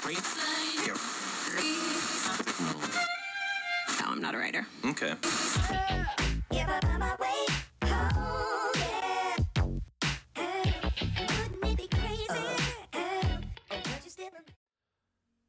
No, I'm not a writer. Okay.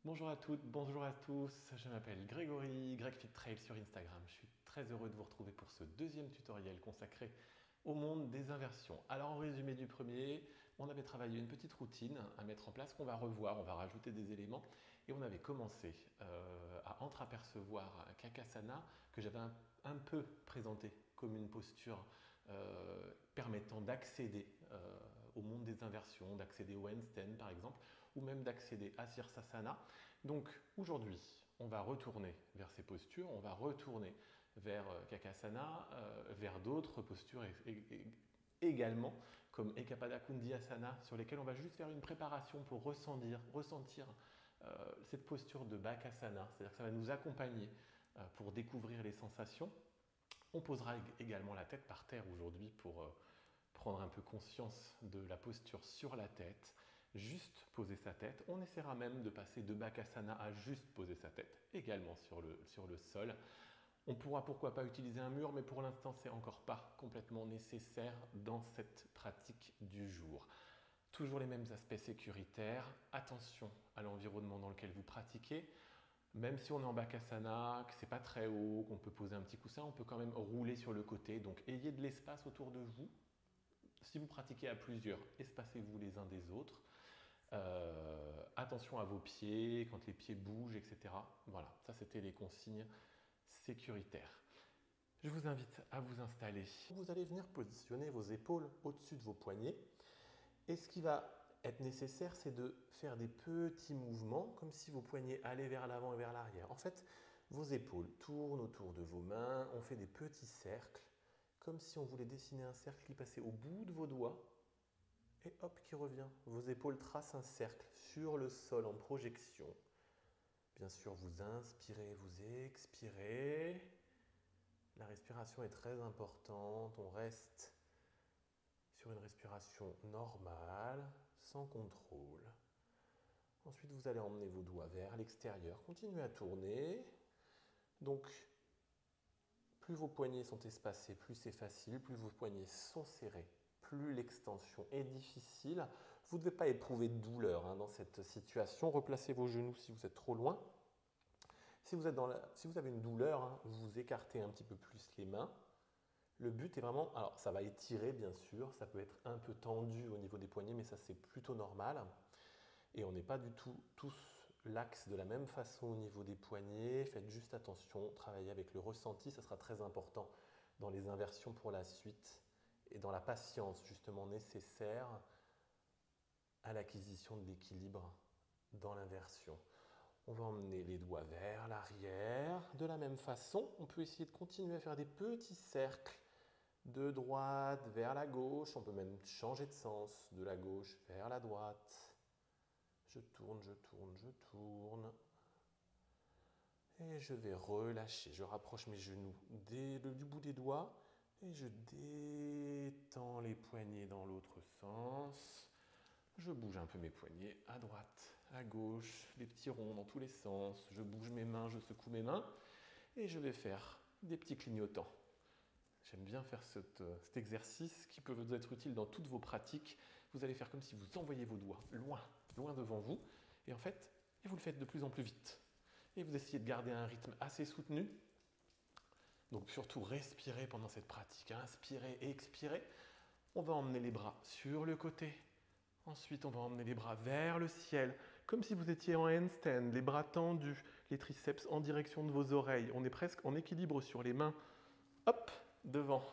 Bonjour à toutes, bonjour à tous, je m'appelle Grégory, GregFitTrail sur Instagram. Je suis très heureux de vous retrouver pour ce deuxième tutoriel consacré au monde des inversions. Alors en résumé du premier, on avait travaillé une petite routine à mettre en place qu'on va revoir, on va rajouter des éléments et on avait commencé à entreapercevoir un Kakasana que j'avais un peu présenté comme une posture permettant d'accéder au monde des inversions, d'accéder au handstand par exemple, ou même d'accéder à Sirsasana. Donc aujourd'hui, on va retourner vers ces postures, on va retourner vers Kakasana, vers d'autres postures également, comme Ekapada Kundiyasana, sur lesquelles on va juste faire une préparation pour ressentir cette posture de Bakasana, c'est-à-dire que ça va nous accompagner pour découvrir les sensations. On posera également la tête par terre aujourd'hui pour prendre un peu conscience de la posture sur la tête, juste poser sa tête. On essaiera même de passer de Bakasana à juste poser sa tête, également sur le sol. On pourra pourquoi pas utiliser un mur, mais pour l'instant, ce n'est encore pas complètement nécessaire dans cette pratique du jour. Toujours les mêmes aspects sécuritaires. Attention à l'environnement dans lequel vous pratiquez. Même si on est en Bakasana, que ce n'est pas très haut, qu'on peut poser un petit coussin, on peut quand même rouler sur le côté. Donc, ayez de l'espace autour de vous. Si vous pratiquez à plusieurs, espacez-vous les uns des autres. Attention à vos pieds, quand les pieds bougent, etc. Voilà, ça c'était les consignes sécuritaires. Je vous invite à vous installer. Vous allez venir positionner vos épaules au-dessus de vos poignets. Et ce qui va être nécessaire, c'est de faire des petits mouvements, comme si vos poignets allaient vers l'avant et vers l'arrière. En fait, vos épaules tournent autour de vos mains, on fait des petits cercles, comme si on voulait dessiner un cercle qui passait au bout de vos doigts, et hop, qui revient. Vos épaules tracent un cercle sur le sol en projection. Bien sûr, vous inspirez, vous expirez. La respiration est très importante. On reste sur une respiration normale, sans contrôle. Ensuite, vous allez emmener vos doigts vers l'extérieur. Continuez à tourner. Donc, plus vos poignets sont espacés, plus c'est facile. Plus vos poignets sont serrés, plus l'extension est difficile. Vous ne devez pas éprouver de douleur dans cette situation. Replacez vos genoux si vous êtes trop loin. Si vous avez une douleur, vous écartez un petit peu plus les mains. Le but est vraiment, alors ça va étirer bien sûr, ça peut être un peu tendu au niveau des poignets, mais ça c'est plutôt normal. Et on n'est pas du tout tous l'axe de la même façon au niveau des poignets. Faites juste attention, travaillez avec le ressenti, ça sera très important dans les inversions pour la suite et dans la patience justement nécessaire à l'acquisition de l'équilibre dans l'inversion. On va emmener les doigts vers l'arrière. De la même façon, on peut essayer de continuer à faire des petits cercles de droite vers la gauche. On peut même changer de sens, de la gauche vers la droite. Je tourne, je tourne, je tourne. Et je vais relâcher. Je rapproche mes genoux du bout des doigts et je détends les poignets dans l'autre sens. Je bouge un peu mes poignets à droite, à gauche, des petits ronds dans tous les sens. Je bouge mes mains, je secoue mes mains et je vais faire des petits clignotants. J'aime bien faire cet exercice qui peut vous être utile dans toutes vos pratiques. Vous allez faire comme si vous envoyiez vos doigts loin, loin devant vous. Et en fait, vous le faites de plus en plus vite. Et vous essayez de garder un rythme assez soutenu. Donc surtout, respirez pendant cette pratique. Inspirez et expirez. On va emmener les bras sur le côté. Ensuite, on va emmener les bras vers le ciel, comme si vous étiez en handstand, les bras tendus, les triceps en direction de vos oreilles. On est presque en équilibre sur les mains. Hop, devant.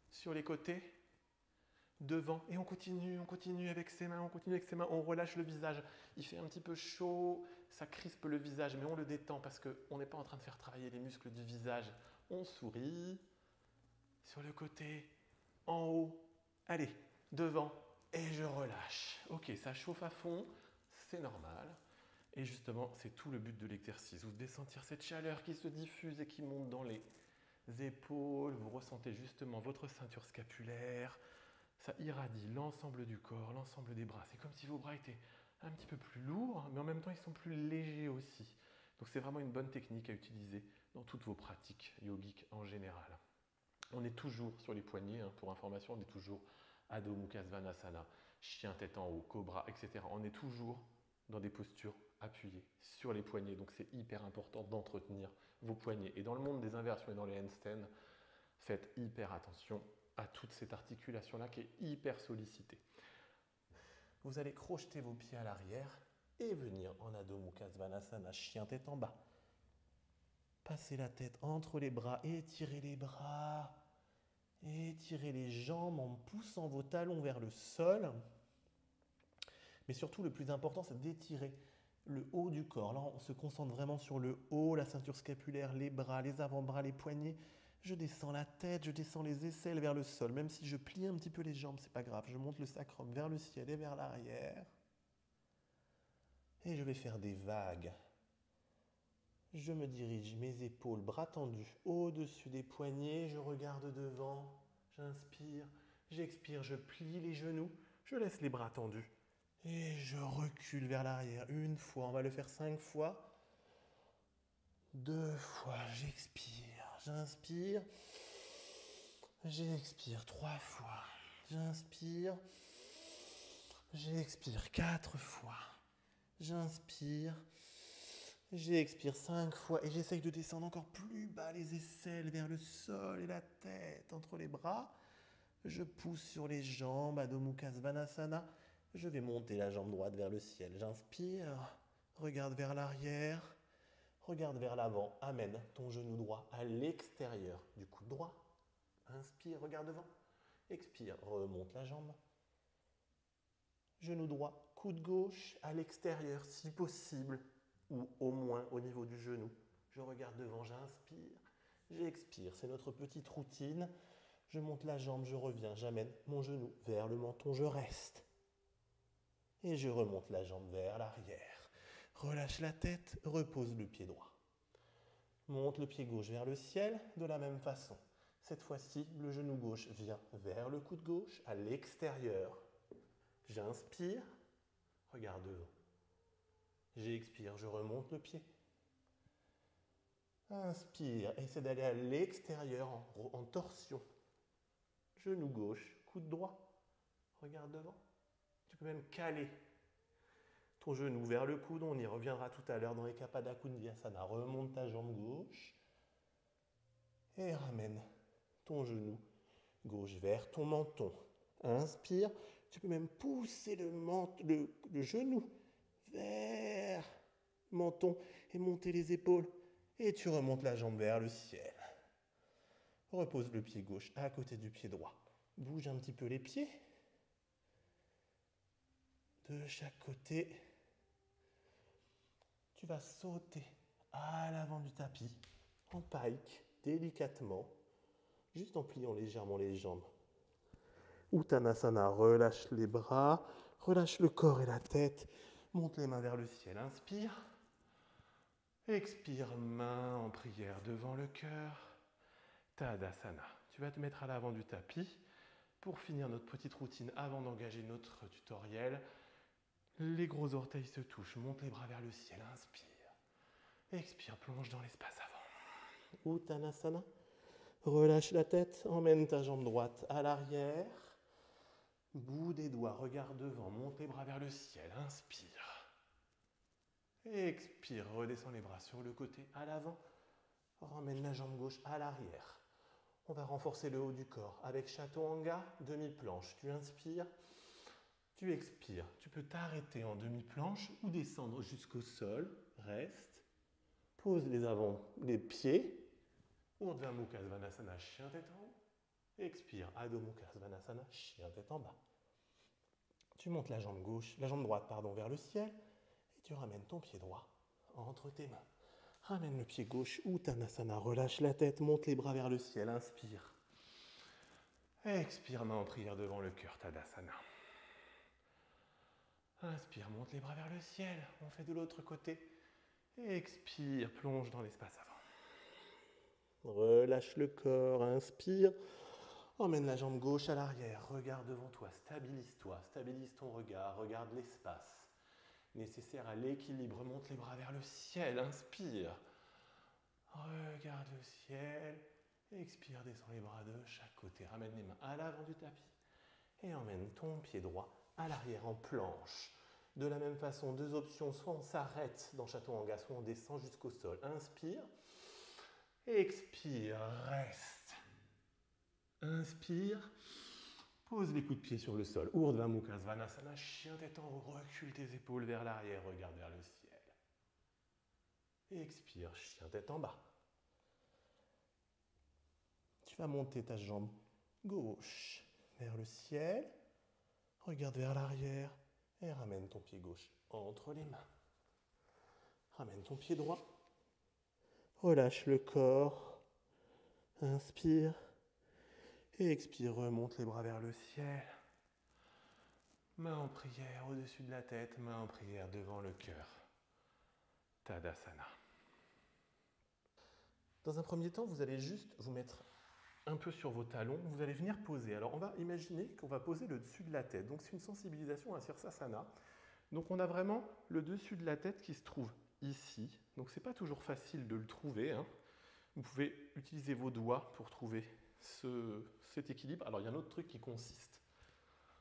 Sur les côtés, devant. Et on continue avec ses mains, on relâche le visage. Il fait un petit peu chaud, ça crispe le visage, mais on le détend parce qu'on n'est pas en train de faire travailler les muscles du visage. On sourit. Sur le côté, en haut. Allez, devant. Et je relâche. Ok, ça chauffe à fond, c'est normal. Et justement, c'est tout le but de l'exercice. Vous devez sentir cette chaleur qui se diffuse et qui monte dans les épaules. Vous ressentez justement votre ceinture scapulaire. Ça irradie l'ensemble du corps, l'ensemble des bras. C'est comme si vos bras étaient un petit peu plus lourds, mais en même temps ils sont plus légers aussi. Donc c'est vraiment une bonne technique à utiliser dans toutes vos pratiques yogiques en général. On est toujours sur les poignets, hein, pour information, on est toujours Adho Mukha Svanasana, chien tête en haut, cobra, etc. On est toujours dans des postures appuyées sur les poignets, donc c'est hyper important d'entretenir vos poignets. Et dans le monde des inversions et dans les handstands, faites hyper attention à toute cette articulation-là qui est hyper sollicitée. Vous allez crocheter vos pieds à l'arrière et venir en Adho Mukha Svanasana, chien tête en bas. Passez la tête entre les bras, étirez les bras, étirez les jambes en poussant vos talons vers le sol. Mais surtout, le plus important, c'est d'étirer le haut du corps. Là, on se concentre vraiment sur le haut, la ceinture scapulaire, les bras, les avant-bras, les poignets. Je descends la tête, je descends les aisselles vers le sol. Même si je plie un petit peu les jambes, c'est pas grave. Je monte le sacrum vers le ciel et vers l'arrière. Et je vais faire des vagues. Je me dirige, mes épaules, bras tendus, au-dessus des poignets. Je regarde devant, j'inspire, j'expire, je plie les genoux, je laisse les bras tendus. Et je recule vers l'arrière. Une fois, on va le faire 5 fois. 2 fois, j'expire, j'inspire. J'expire 3 fois. J'inspire. J'expire 4 fois. J'inspire. J'expire 5 fois et j'essaye de descendre encore plus bas les aisselles vers le sol et la tête entre les bras. Je pousse sur les jambes, Adho Mukha Svanasana. Je vais monter la jambe droite vers le ciel. J'inspire, regarde vers l'arrière, regarde vers l'avant. Amène ton genou droit à l'extérieur du coude droit. Inspire, regarde devant. Expire, remonte la jambe. Genou droit, coude gauche à l'extérieur si possible, ou au moins au niveau du genou. Je regarde devant, j'inspire, j'expire. C'est notre petite routine. Je monte la jambe, je reviens, j'amène mon genou vers le menton, je reste. Et je remonte la jambe vers l'arrière. Relâche la tête, repose le pied droit. Monte le pied gauche vers le ciel de la même façon. Cette fois-ci, le genou gauche vient vers le coude gauche à l'extérieur. J'inspire, regarde devant. J'expire, je remonte le pied. Inspire, essaie d'aller à l'extérieur en torsion. Genou gauche, coude droit, regarde devant. Tu peux même caler ton genou vers le coude, on y reviendra tout à l'heure dans les Kapada Kundiyasana. Remonte ta jambe gauche et ramène ton genou gauche vers ton menton. Inspire, tu peux même pousser le genou vers le menton et monter les épaules. Et tu remontes la jambe vers le ciel. Repose le pied gauche à côté du pied droit. Bouge un petit peu les pieds. De chaque côté. Tu vas sauter à l'avant du tapis, en pike, délicatement, juste en pliant légèrement les jambes. Uttanasana, relâche les bras, relâche le corps et la tête, monte les mains vers le ciel, inspire. Expire, main en prière devant le cœur. Tadasana. Tu vas te mettre à l'avant du tapis pour finir notre petite routine avant d'engager notre tutoriel. Les gros orteils se touchent, monte les bras vers le ciel, inspire. Expire, plonge dans l'espace avant. Uttanasana. Relâche la tête, emmène ta jambe droite à l'arrière. Bout des doigts, regarde devant, monte les bras vers le ciel, inspire. Expire, redescends les bras sur le côté, à l'avant. Ramène la jambe gauche à l'arrière. On va renforcer le haut du corps avec Chaturanga, demi-planche. Tu inspires, tu expires. Tu peux t'arrêter en demi-planche ou descendre jusqu'au sol. Reste. Pose les pieds. Urdhva Mukha Svanasana, chien tête en haut. Expire, Adho Mukha Svanasana, chien tête en bas. Tu montes la jambe droite, vers le ciel et tu ramènes ton pied droit entre tes mains. Ramène le pied gauche, Uttanasana, relâche la tête, monte les bras vers le ciel, inspire. Expire, main en prière devant le cœur, Tadasana. Inspire, monte les bras vers le ciel, on fait de l'autre côté. Expire, plonge dans l'espace avant. Relâche le corps, inspire. Emmène la jambe gauche à l'arrière, regarde devant toi, stabilise ton regard, regarde l'espace. nécessaire à l'équilibre. Remonte les bras vers le ciel, inspire. Regarde le ciel, expire, descends les bras de chaque côté. Ramène les mains à l'avant du tapis et emmène ton pied droit à l'arrière en planche. De la même façon, deux options, soit on s'arrête dans chaturanga, soit on descend jusqu'au sol. Inspire, expire, reste. Inspire, pose les coups de pied sur le sol. Urdhva Mukha Svanasana, chien tête en haut, recule tes épaules vers l'arrière, regarde vers le ciel. Expire, chien tête en bas. Tu vas monter ta jambe gauche vers le ciel, regarde vers l'arrière et ramène ton pied gauche entre les mains. Ramène ton pied droit, relâche le corps, inspire et expire, remonte les bras vers le ciel. Main en prière au-dessus de la tête, main en prière devant le cœur. Tadasana. Dans un premier temps, vous allez juste vous mettre un peu sur vos talons, vous allez venir poser. Alors on va imaginer qu'on va poser le dessus de la tête. Donc c'est une sensibilisation à Sirsasana. Donc on a vraiment le dessus de la tête qui se trouve ici. Donc c'est pas toujours facile de le trouver, hein. Vous pouvez utiliser vos doigts pour trouver cet équilibre. Alors il y a un autre truc qui consiste,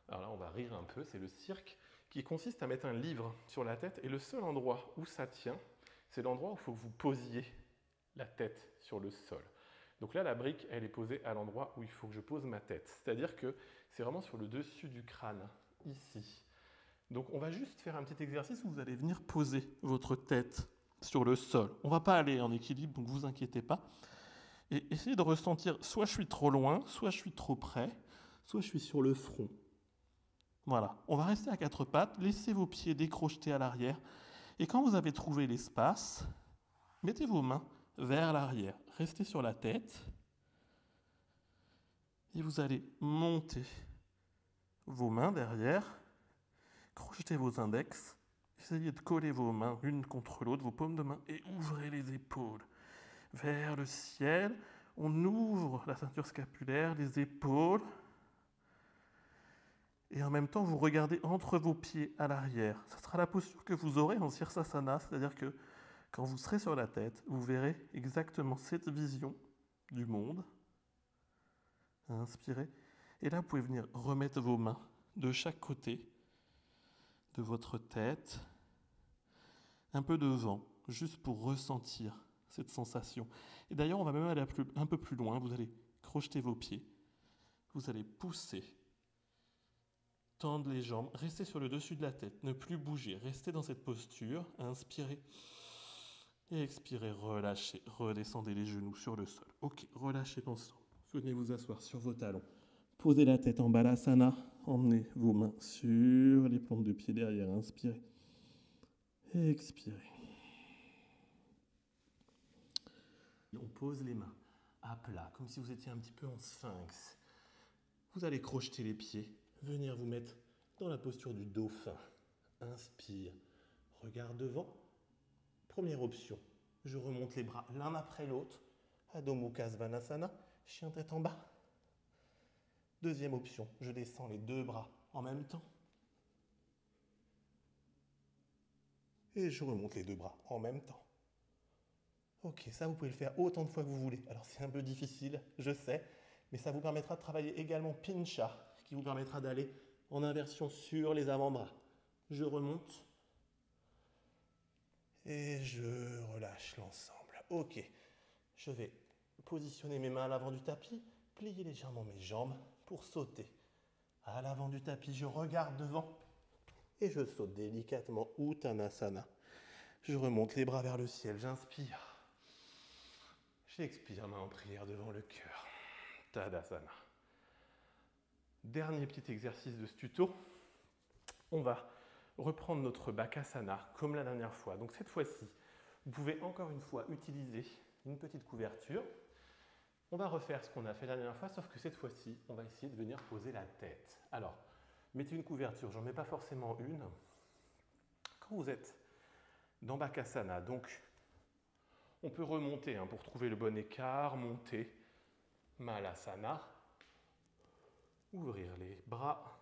alors là on va rire un peu, c'est le cirque, qui consiste à mettre un livre sur la tête et le seul endroit où ça tient, c'est l'endroit où il faut que vous posiez la tête sur le sol. Donc là, la brique, elle est posée à l'endroit où il faut que je pose ma tête. C'est-à-dire que c'est vraiment sur le dessus du crâne, ici. Donc on va juste faire un petit exercice où vous allez venir poser votre tête sur le sol. On ne va pas aller en équilibre, donc ne vous inquiétez pas. Et essayez de ressentir, soit je suis trop loin, soit je suis trop près, soit je suis sur le front. Voilà, on va rester à quatre pattes, laissez vos pieds décrochetés à l'arrière. Et quand vous avez trouvé l'espace, mettez vos mains vers l'arrière. Restez sur la tête. Et vous allez monter vos mains derrière. Crochetez vos index. Essayez de coller vos mains l'une contre l'autre, vos paumes de main, et ouvrez les épaules vers le ciel. On ouvre la ceinture scapulaire, les épaules. Et en même temps, vous regardez entre vos pieds à l'arrière. Ce sera la posture que vous aurez en Sirsasana, c'est-à-dire que quand vous serez sur la tête, vous verrez exactement cette vision du monde. Inspirez. Et là, vous pouvez venir remettre vos mains de chaque côté de votre tête, un peu devant, juste pour ressentir cette sensation. Et d'ailleurs, on va même aller un peu plus loin. Vous allez crocheter vos pieds. Vous allez pousser, tendre les jambes, restez sur le dessus de la tête, ne plus bouger, restez dans cette posture, inspirez. Et expirez, relâchez, redescendez les genoux sur le sol. Ok, relâchez l'ensemble. Venez vous asseoir sur vos talons. Posez la tête en balasana. Emmenez vos mains sur les plantes de pied derrière. Inspirez. Et expirez. On pose les mains à plat, comme si vous étiez un petit peu en sphinx. Vous allez crocheter les pieds, venir vous mettre dans la posture du dauphin. Inspire, regarde devant. Première option, je remonte les bras l'un après l'autre. Adho Mukha Svanasana, chien tête en bas. Deuxième option, je descends les deux bras en même temps. Et je remonte les deux bras en même temps. Ok, ça vous pouvez le faire autant de fois que vous voulez. Alors c'est un peu difficile, je sais, mais ça vous permettra de travailler également Pincha, qui vous permettra d'aller en inversion sur les avant-bras. Je remonte. Et je relâche l'ensemble. Ok, je vais positionner mes mains à l'avant du tapis, plier légèrement mes jambes pour sauter. À l'avant du tapis, je regarde devant et je saute délicatement Uttanasana. Je remonte les bras vers le ciel, j'inspire. J'expire, main en prière devant le cœur. Tadasana. Dernier petit exercice de ce tuto. On va reprendre notre Bakasana comme la dernière fois. Donc cette fois-ci, vous pouvez encore une fois utiliser une petite couverture. On va refaire ce qu'on a fait la dernière fois, sauf que cette fois-ci, on va essayer de venir poser la tête. Alors, mettez une couverture, j'en mets pas forcément une. Quand vous êtes dans Bakasana, donc on peut remonter pour trouver le bon écart, monter, Malasana, ouvrir les bras,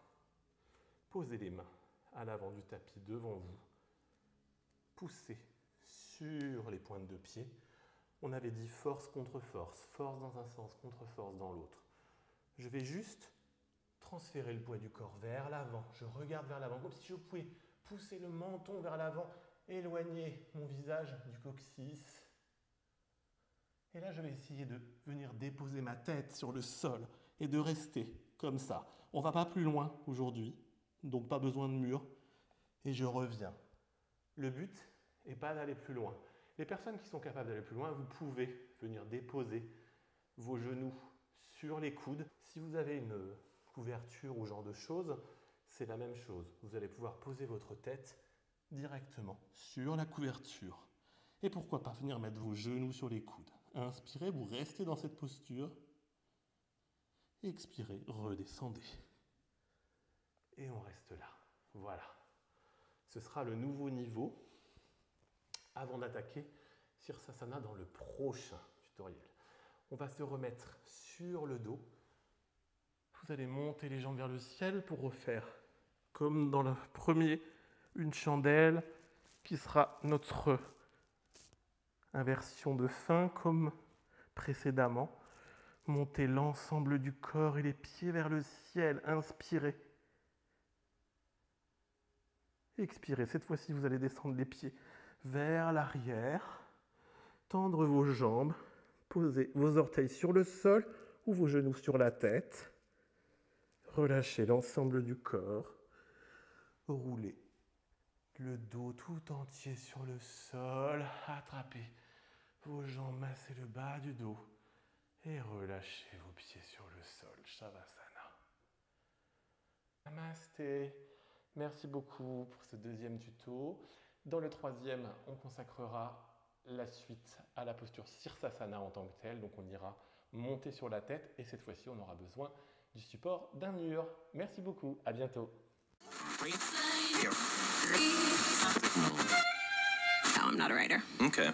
poser les mains à l'avant du tapis devant vous, pousser sur les pointes de pied. On avait dit force contre force, force dans un sens contre force dans l'autre. Je vais juste transférer le poids du corps vers l'avant. Je regarde vers l'avant, comme si je pouvais pousser le menton vers l'avant, éloigner mon visage du coccyx. Et là, je vais essayer de venir déposer ma tête sur le sol et de rester comme ça. On ne va pas plus loin aujourd'hui, donc pas besoin de mur. Et je reviens. Le but n'est pas d'aller plus loin. Les personnes qui sont capables d'aller plus loin, vous pouvez venir déposer vos genoux sur les coudes. Si vous avez une couverture ou genre de choses, c'est la même chose. Vous allez pouvoir poser votre tête directement sur la couverture. Et pourquoi pas venir mettre vos genoux sur les coudes. Inspirez, vous restez dans cette posture. Expirez, redescendez. Et on reste là. Voilà. Ce sera le nouveau niveau avant d'attaquer Sirsasana dans le prochain tutoriel. On va se remettre sur le dos. Vous allez monter les jambes vers le ciel pour refaire, comme dans le premier, une chandelle qui sera notre inversion de fin comme précédemment. Montez l'ensemble du corps et les pieds vers le ciel. Inspirez. Expirez. Cette fois-ci, vous allez descendre les pieds vers l'arrière. Tendre vos jambes. Posez vos orteils sur le sol ou vos genoux sur la tête. Relâchez l'ensemble du corps. Roulez le dos tout entier sur le sol. Attrapez vos jambes, massez le bas du dos. Et relâchez vos pieds sur le sol. Shavasana. Namasté. Merci beaucoup pour ce deuxième tuto. Dans le troisième, on consacrera la suite à la posture Sirsasana en tant que telle. Donc on ira monter sur la tête et cette fois-ci, on aura besoin du support d'un mur. Merci beaucoup. À bientôt. No, I'm not a writer. Okay.